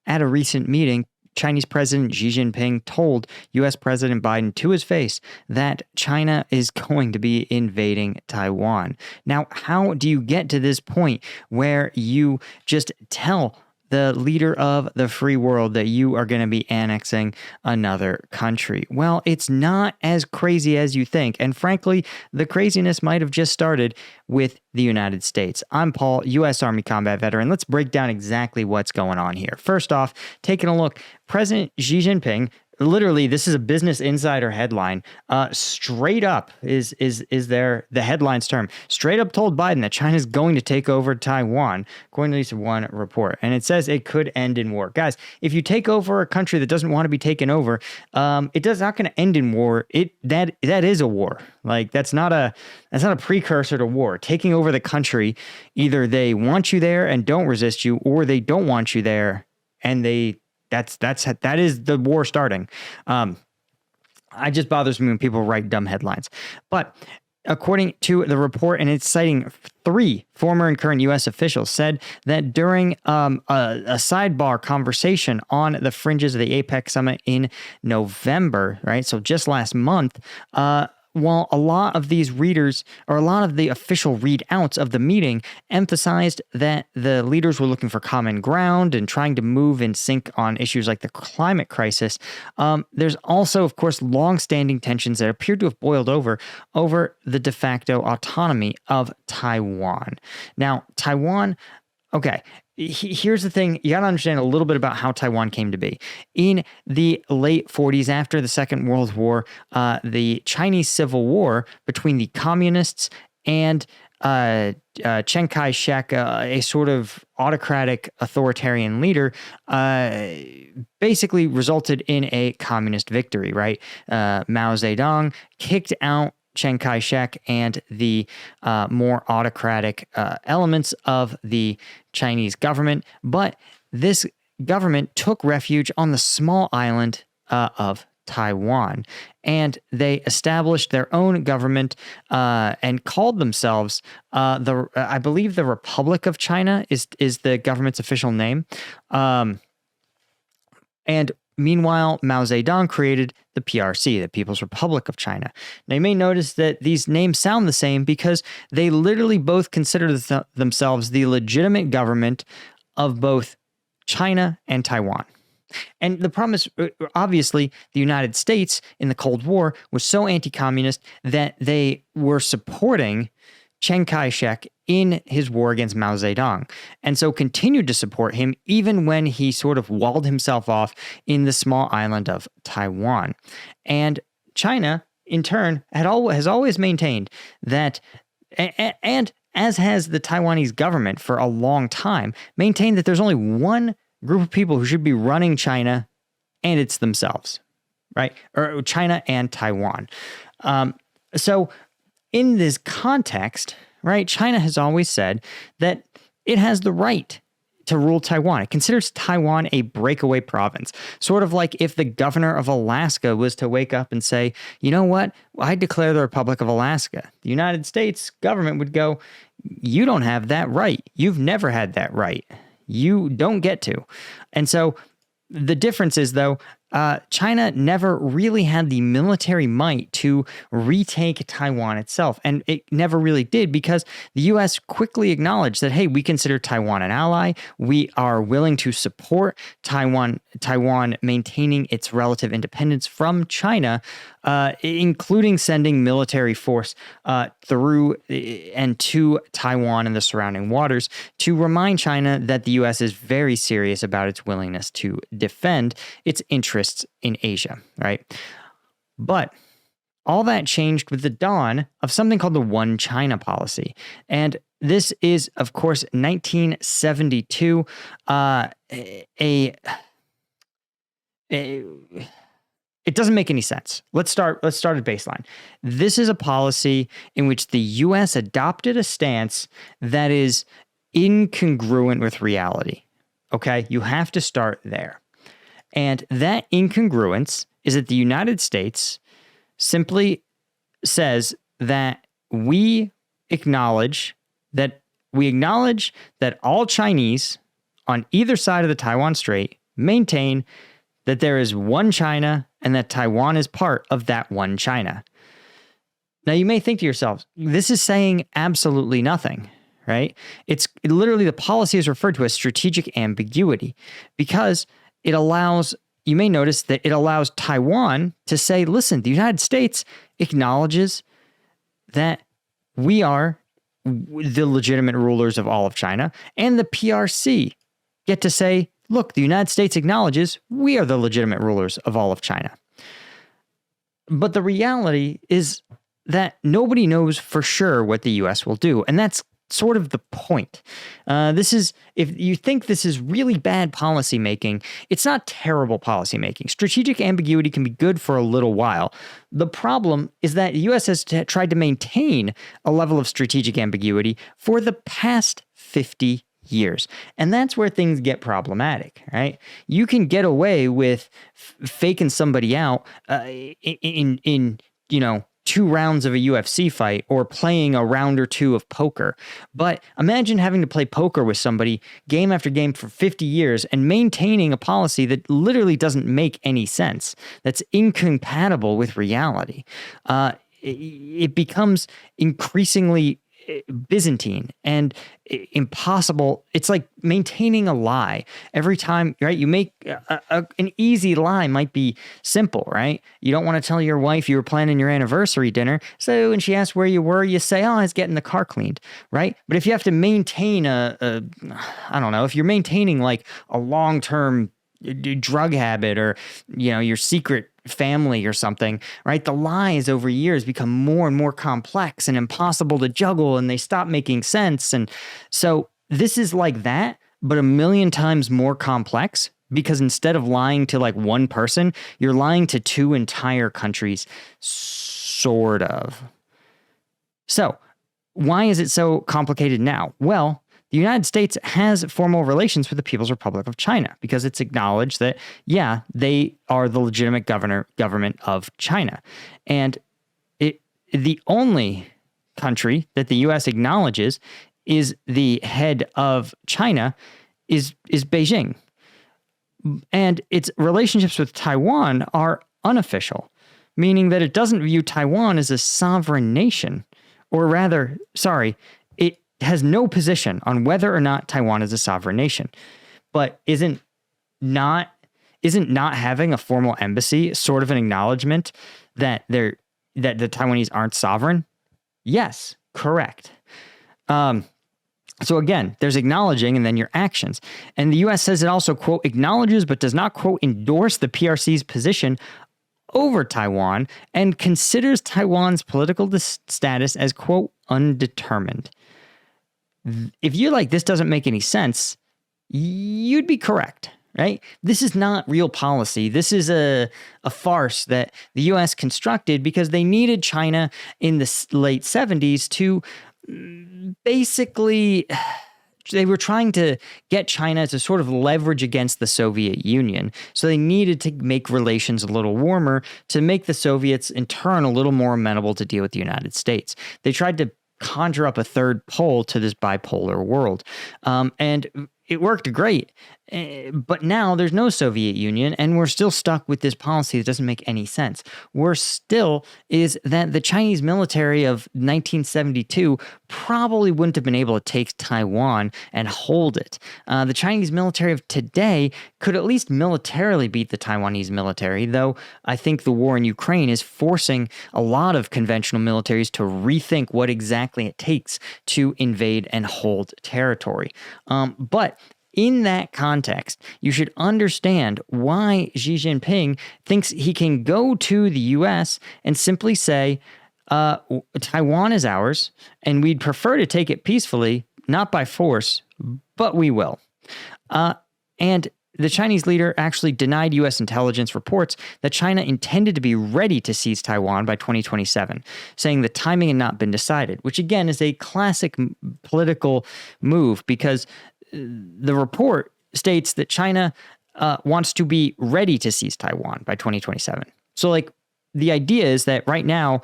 at a recent meeting, Chinese President Xi Jinping told U.S. President Biden to his face that China is going to be invading Taiwan. Now, how do you get to this point where you just tell the leader of the free world that you are going to be annexing another country? Well, it's not as crazy as you think. And frankly, the craziness might have just started with the United States. I'm Paul, U.S. Army combat veteran. Let's break down exactly what's going on here. First off, taking a look, President Xi Jinping, literally, this is a Business Insider headline. Straight up is there the headline's term. Straight up told Biden that China is going to take over Taiwan, according to at least one report. And it says it could end in war. Guys, if you take over a country that doesn't want to be taken over, it's not going to end in war. That is a war. Like that's not a precursor to war. Taking over the country, either they want you there and don't resist you, or they don't want you there and that is the war starting. It just bothers me when people write dumb headlines. But according to the report, and it's citing 3 former and current U.S. officials, said that during a sidebar conversation on the fringes of the APEC summit in November, right? So just last month, while a lot of these readers, or a lot of the official readouts of the meeting, emphasized that the leaders were looking for common ground and trying to move in sync on issues like the climate crisis, there's also, of course, long-standing tensions that appear to have boiled over the de facto autonomy of Taiwan. Now, Taiwan, okay, here's the thing. You got to understand a little bit about how Taiwan came to be. In the late 40s, after the Second World War, the Chinese Civil War between the communists and Chiang Kai-shek, a sort of autocratic authoritarian leader, basically resulted in a communist victory, right? Mao Zedong kicked out Chiang Kai-shek and the more autocratic elements of the Chinese government. But this government took refuge on the small island of Taiwan, and they established their own government and called themselves I believe the Republic of China is the government's official name. And meanwhile, Mao Zedong created the PRC, the People's Republic of China. Now, you may notice that these names sound the same because they literally both consider themselves the legitimate government of both China and Taiwan. And the problem is, obviously, the United States in the Cold War was so anti-communist that they were supporting Chiang Kai-shek in his war against Mao Zedong, and so continued to support him even when he sort of walled himself off in the small island of Taiwan. And China, in turn, has always maintained that, and as has the Taiwanese government for a long time, maintained that there's only one group of people who should be running China, and it's themselves, right? Or China and Taiwan. So in this context, right, China has always said that it has the right to rule Taiwan. It considers Taiwan a breakaway province, sort of like if the governor of Alaska was to wake up and say, you know what, I declare the Republic of Alaska. The United States government would go, you don't have that right. You've never had that right. You don't get to. And so the difference is, though, China never really had the military might to retake Taiwan itself. And it never really did because the U.S. quickly acknowledged that, hey, we consider Taiwan an ally. We are willing to support Taiwan maintaining its relative independence from China, including sending military force through and to Taiwan and the surrounding waters to remind China that the U.S. is very serious about its willingness to defend its interests in Asia, right? But all that changed with the dawn of something called the One China policy. And this is, of course, 1972. It doesn't make any sense. Let's start at baseline. This is a policy in which the U.S. adopted a stance that is incongruent with reality. Okay? You have to start there. And that incongruence is that the United States simply says that we acknowledge that all Chinese on either side of the Taiwan Strait maintain that there is one China and that Taiwan is part of that one China. Now, you may think to yourselves, this is saying absolutely nothing, right? It's literally, the policy is referred to as strategic ambiguity because it allows, you may notice that it allows Taiwan to say, listen, the United States acknowledges that we are the legitimate rulers of all of China, and the PRC get to say, look, the United States acknowledges we are the legitimate rulers of all of China. But the reality is that nobody knows for sure what the U.S. will do, and that's sort of the point. This is, if you think this is really bad policymaking, it's not terrible policymaking. Strategic ambiguity can be good for a little while. The problem is that the U.S. has tried to maintain a level of strategic ambiguity for the past 50 years. And that's where things get problematic, right? You can get away with faking somebody out in 2 rounds of a UFC fight or playing a round or 2 of poker. But imagine having to play poker with somebody game after game for 50 years and maintaining a policy that literally doesn't make any sense, that's incompatible with reality. It becomes increasingly Byzantine and impossible. It's like maintaining a lie every time, right? You make an easy lie might be simple, right? You don't want to tell your wife you were planning your anniversary dinner. So when she asks where you were, you say, oh, I was getting the car cleaned, right? But if you have to maintain I don't know, if you're maintaining like a long-term drug habit or, your secret family or something, right? The lies over years become more and more complex and impossible to juggle, and they stop making sense. And so this is like that, but a million times more complex, because instead of lying to like one person, you're lying to 2 entire countries, sort of. So why is it so complicated now? Well, the United States has formal relations with the People's Republic of China because it's acknowledged that, yeah, they are the legitimate government of China. And the only country that the U.S. acknowledges is the head of China is Beijing. And its relationships with Taiwan are unofficial, meaning that it doesn't view Taiwan as a sovereign nation, or rather, it has no position on whether or not Taiwan is a sovereign nation. But isn't not having a formal embassy sort of an acknowledgement that the Taiwanese aren't sovereign? Yes, correct. So again, there's acknowledging and then your actions. And the U.S. says it also, quote, acknowledges but does not, quote, endorse the PRC's position over Taiwan and considers Taiwan's political status as, quote, undetermined. If you're like, this doesn't make any sense, you'd be correct, right? This is not real policy. This is a farce that the U.S. constructed because they needed China in the late 70s to basically, they were trying to get China to sort of leverage against the Soviet Union. So they needed to make relations a little warmer to make the Soviets in turn a little more amenable to deal with the United States. They tried to conjure up a third pole to this bipolar world. And it worked great. But now there's no Soviet Union, and we're still stuck with this policy that doesn't make any sense. Worse still is that the Chinese military of 1972 probably wouldn't have been able to take Taiwan and hold it. The Chinese military of today could at least militarily beat the Taiwanese military, though I think the war in Ukraine is forcing a lot of conventional militaries to rethink what exactly it takes to invade and hold territory. But in that context, you should understand why Xi Jinping thinks he can go to the U.S. and simply say, Taiwan is ours, and we'd prefer to take it peacefully, not by force, but we will. And the Chinese leader actually denied U.S. intelligence reports that China intended to be ready to seize Taiwan by 2027, saying the timing had not been decided, which again is a classic political move because the report states that China wants to be ready to seize Taiwan by 2027. So like the idea is that right now,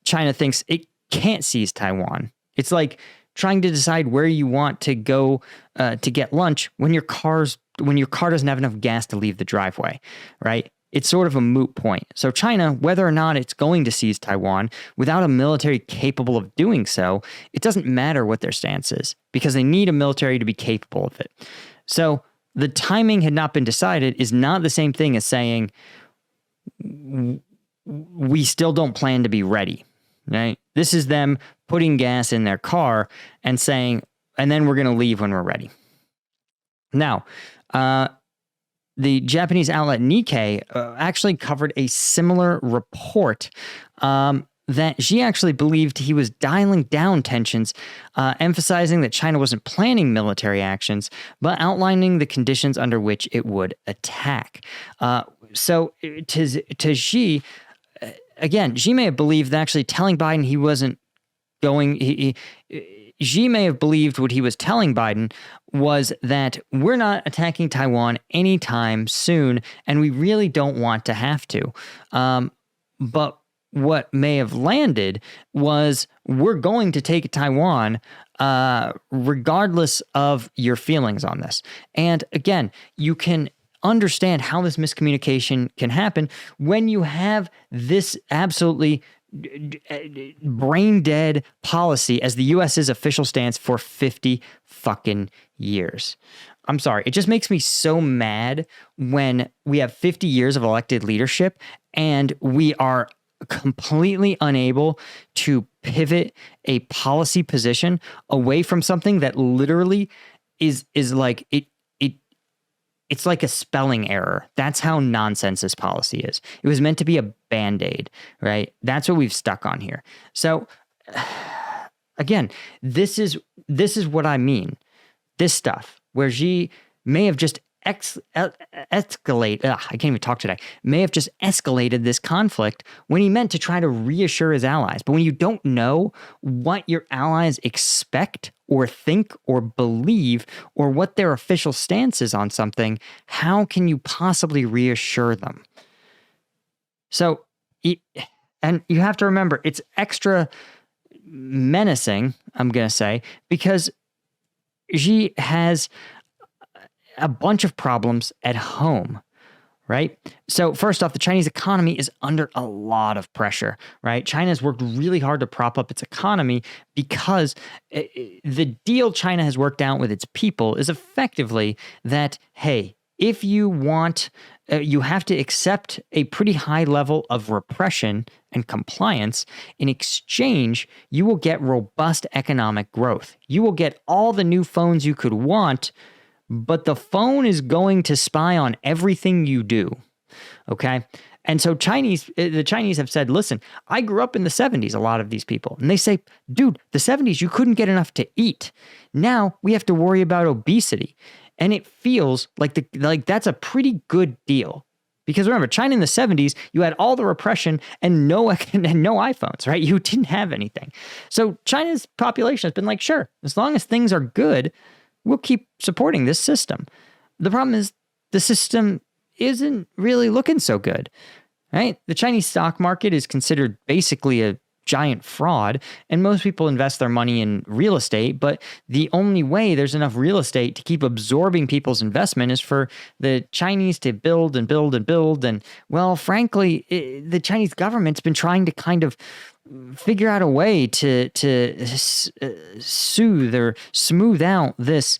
China thinks it can't seize Taiwan. It's like trying to decide where you want to go to get lunch when your car's when your car doesn't have enough gas to leave the driveway, right? It's sort of a moot point. So China, whether or not it's going to seize Taiwan without a military capable of doing so, it doesn't matter what their stance is because they need a military to be capable of it. So the timing had not been decided is not the same thing as saying we still don't plan to be ready, right? This is them putting gas in their car and saying, and then we're going to leave when we're ready. Now, the Japanese outlet Nikkei actually covered a similar report that Xi actually believed he was dialing down tensions, emphasizing that China wasn't planning military actions, but outlining the conditions under which it would attack. So to Xi, again, Xi may have believed that actually telling Biden he wasn't going... Xi may have believed what he was telling Biden was that we're not attacking Taiwan anytime soon, and we really don't want to have to. But what may have landed was we're going to take Taiwan regardless of your feelings on this. And again, you can understand how this miscommunication can happen when you have this absolutely brain dead policy as the US's official stance for 50 fucking years. I'm sorry. It just makes me so mad when we have 50 years of elected leadership and we are completely unable to pivot a policy position away from something that literally is like it's like a spelling error. That's how nonsense this policy is. It was meant to be a Band-Aid, right? That's what we've stuck on here. So again, this is what I mean. This stuff where Xi may have just escalate. I can't even talk today. May have just escalated this conflict when he meant to try to reassure his allies. But when you don't know what your allies expect or think or believe or what their official stance is on something, how can you possibly reassure them? So, and you have to remember, it's extra menacing, I'm going to say, because Xi has a bunch of problems at home, right? So first off, the Chinese economy is under a lot of pressure, right? China has worked really hard to prop up its economy because the deal China has worked out with its people is effectively that, hey, if you want, you have to accept a pretty high level of repression and compliance. In exchange, you will get robust economic growth. You will get all the new phones you could want, but the phone is going to spy on everything you do, okay? And so the Chinese have said, listen, I grew up in the 70s, a lot of these people. And they say, dude, the 70s, you couldn't get enough to eat. Now we have to worry about obesity. And it feels like that's a pretty good deal. Because remember, China in the 70s, you had all the repression and no iPhones, right? You didn't have anything. So China's population has been like, sure, as long as things are good, we'll keep supporting this system. The problem is the system isn't really looking so good, right? The Chinese stock market is considered basically a giant fraud, and most people invest their money in real estate, but the only way there's enough real estate to keep absorbing people's investment is for the Chinese to build and build and build. And well, frankly, the Chinese government's been trying to kind of figure out a way to soothe or smooth out this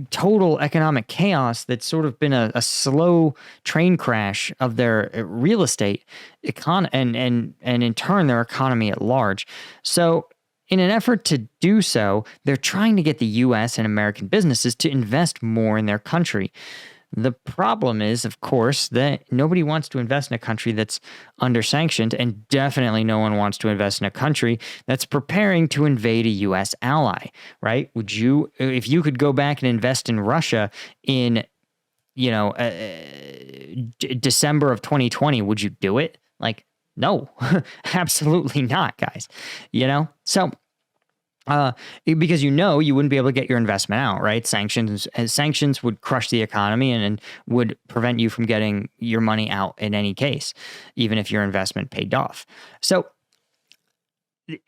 total economic chaos that's sort of been a slow train crash of their real estate and in turn their economy at large. So in an effort to do so, they're trying to get the U.S. and American businesses to invest more in their country. The problem is, of course, that nobody wants to invest in a country that's under sanctioned, and definitely no one wants to invest in a country that's preparing to invade a U.S. ally, right? Would you, if you could go back and invest in Russia in, December of 2020, would you do it? Like, no, absolutely not, guys. So. Because you wouldn't be able to get your investment out, right? Sanctions would crush the economy and would prevent you from getting your money out in any case, even if your investment paid off. So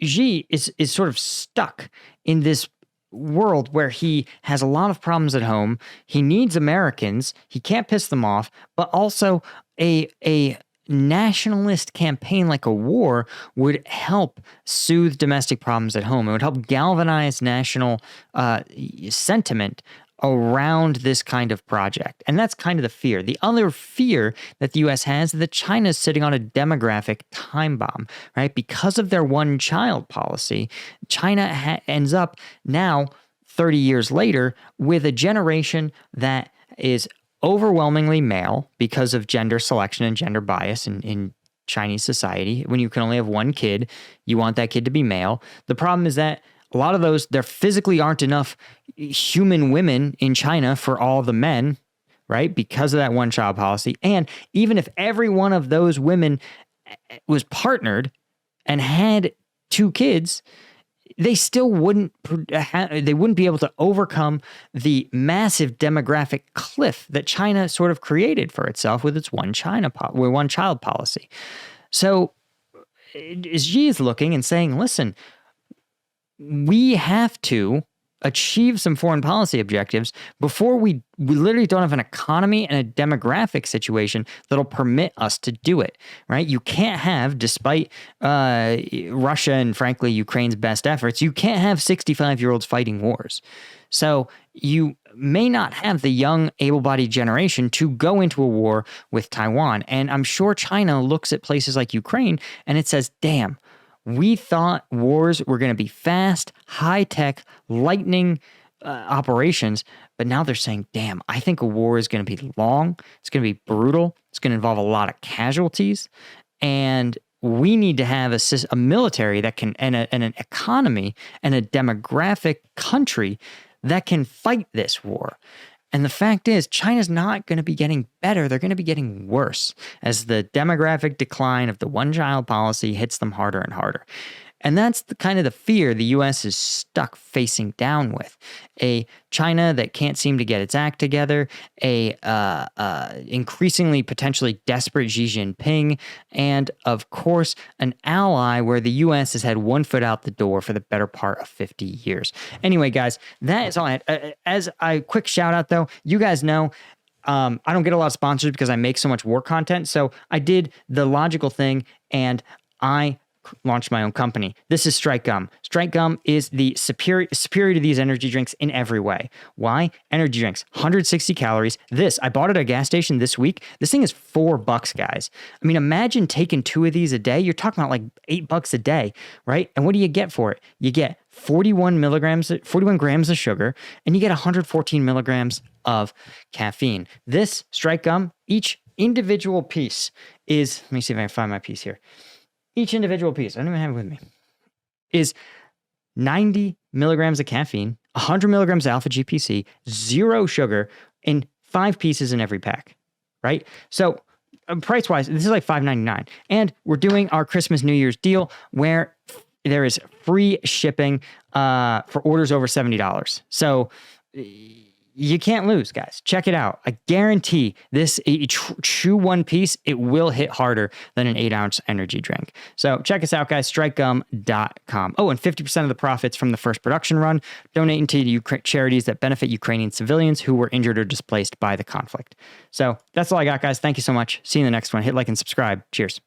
Xi is sort of stuck in this world where he has a lot of problems at home. He needs Americans. He can't piss them off, but also a nationalist campaign like a war would help soothe domestic problems at home. It would help galvanize national sentiment around this kind of project. And that's kind of the fear. The other fear that the US has is that China is sitting on a demographic time bomb, right? Because of their one-child policy, China ends up now, 30 years later, with a generation that is overwhelmingly male because of gender selection and gender bias in Chinese society. When you can only have one kid, you want that kid to be male. The problem is that a lot of those, there physically aren't enough human women in China for all the men, right? Because of that one-child policy. And even if every one of those women was partnered and had 2 kids, they still wouldn't be able to overcome the massive demographic cliff that China sort of created for itself with its one-child policy. So Xi is looking and saying, listen, we have to achieve some foreign policy objectives before we literally don't have an economy and a demographic situation that'll permit us to do it, right? You can't have, despite Russia and frankly Ukraine's best efforts, you can't have 65-year-olds fighting wars. So you may not have the young, able-bodied generation to go into a war with Taiwan. And I'm sure China looks at places like Ukraine and it says, damn, we thought wars were going to be fast, high-tech, lightning operations, but now they're saying, damn, I think a war is going to be long, it's going to be brutal, it's going to involve a lot of casualties, and we need to have a military that can, and an economy and a demographic country that can fight this war. And the fact is, China's not going to be getting better. They're going to be getting worse as the demographic decline of the one-child policy hits them harder and harder. And that's the kind of the fear the U.S. is stuck facing down with. A China that can't seem to get its act together, a increasingly potentially desperate Xi Jinping, and of course, an ally where the U.S. has had one foot out the door for the better part of 50 years. Anyway, guys, that is all I had. As a quick shout out, though, you guys know, I don't get a lot of sponsors because I make so much war content. So I did the logical thing and I launched my own company. This is Strike Gum. Strike Gum is the superior to these energy drinks in every way. Why? Energy drinks, 160 calories. I bought it at a gas station this week. This thing is $4, guys. I mean, imagine taking 2 of these a day. You're talking about like $8 a day, right? And what do you get for it? You get 41 grams of sugar, and you get 114 milligrams of caffeine. This Strike Gum, each individual piece is, let me see if I can find my piece here. Each individual piece, I don't even have it with me, is 90 milligrams of caffeine, 100 milligrams of alpha GPC, 0 sugar, and 5 pieces in every pack, right? So price-wise, this is like $5.99. And we're doing our Christmas New Year's deal where there is free shipping for orders over $70. So you can't lose, guys. Check it out. I guarantee this, chew one piece, it will hit harder than an 8-ounce energy drink. So check us out, guys, strikegum.com. Oh, and 50% of the profits from the first production run donating to charities that benefit Ukrainian civilians who were injured or displaced by the conflict. So that's all I got, guys. Thank you so much. See you in the next one. Hit like and subscribe. Cheers.